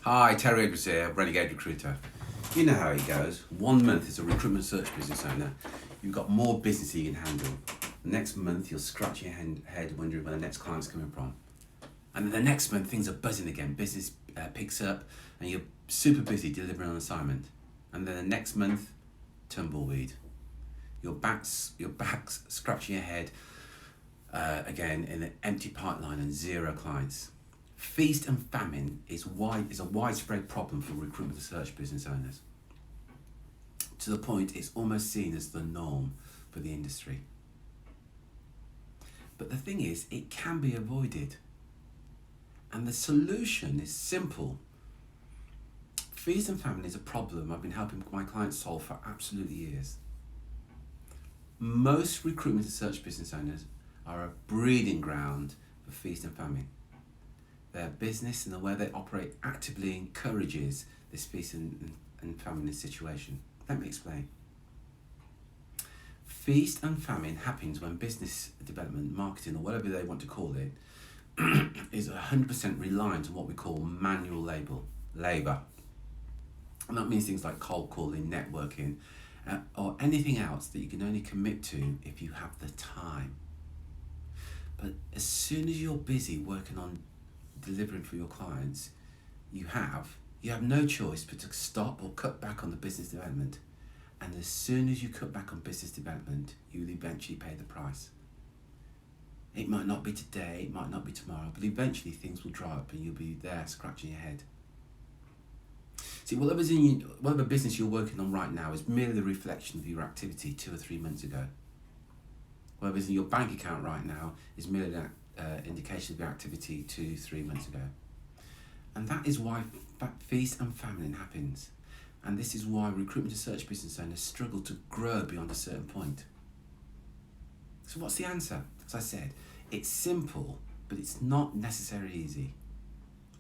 Hi, Terry Edwards here, Renegade Recruiter. You know how it goes. 1 month as a recruitment search business owner, you've got more business than you can handle. The next month, you'll scratch your head wondering where the next client's coming from. And then the next month, things are buzzing again. Business picks up and you're super busy delivering on assignment. And then the next month, tumbleweed. Your back's scratching your head again in an empty pipeline and zero clients. Feast and famine is a widespread problem for recruitment search business owners, to the point it's almost seen as the norm for the industry. But the thing is, it can be avoided. And the solution is simple. Feast and famine is a problem I've been helping my clients solve for absolutely years. Most recruitment and search business owners are a breeding ground for feast and famine. Their business and the way they operate actively encourages this feast and famine situation. Let me explain. Feast and famine happens when business development, marketing, or whatever they want to call it, is 100% reliant on what we call manual labour. And that means things like cold calling, networking, or anything else that you can only commit to if you have the time. But as soon as you're busy working on delivering for your clients, you have no choice but to stop or cut back on the business development. And as soon as you cut back on business development, you'll eventually pay the price. It might not be today, it might not be tomorrow, but eventually things will dry up and you'll be there scratching your head. See, whatever business you're working on right now is merely the reflection of your activity 2 or 3 months ago. Whatever's in your bank account right now is merely an indication of your activity 2-3 months ago. And that is why feast and famine happens. And this is why recruitment and search business owners struggle to grow beyond a certain point. So what's the answer? As I said, it's simple, but it's not necessarily easy.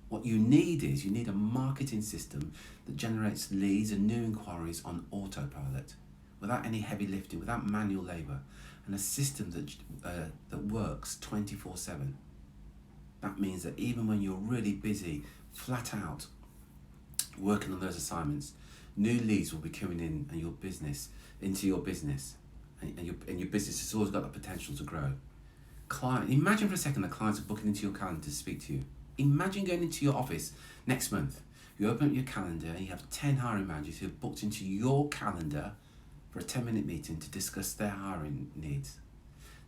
What you need a marketing system that generates leads and new inquiries on autopilot, without any heavy lifting, without manual labour, and a system that works 24/7. That means that even when you're really busy, flat out, working on those assignments, new leads will be coming into your business, and your business has always got the potential to grow. Imagine for a second that clients are booking into your calendar to speak to you. Imagine going into your office next month. You open up your calendar and you have 10 hiring managers who have booked into your calendar for a 10-minute meeting to discuss their hiring needs.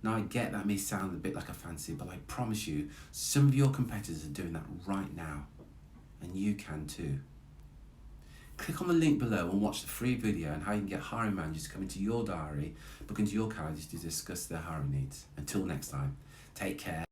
Now, I get that may sound a bit like a fancy, but I promise you, some of your competitors are doing that right now, and you can too. Click on the link below and watch the free video on how you can get hiring managers to come into your diary, book into your calendar to discuss their hiring needs. Until next time, take care.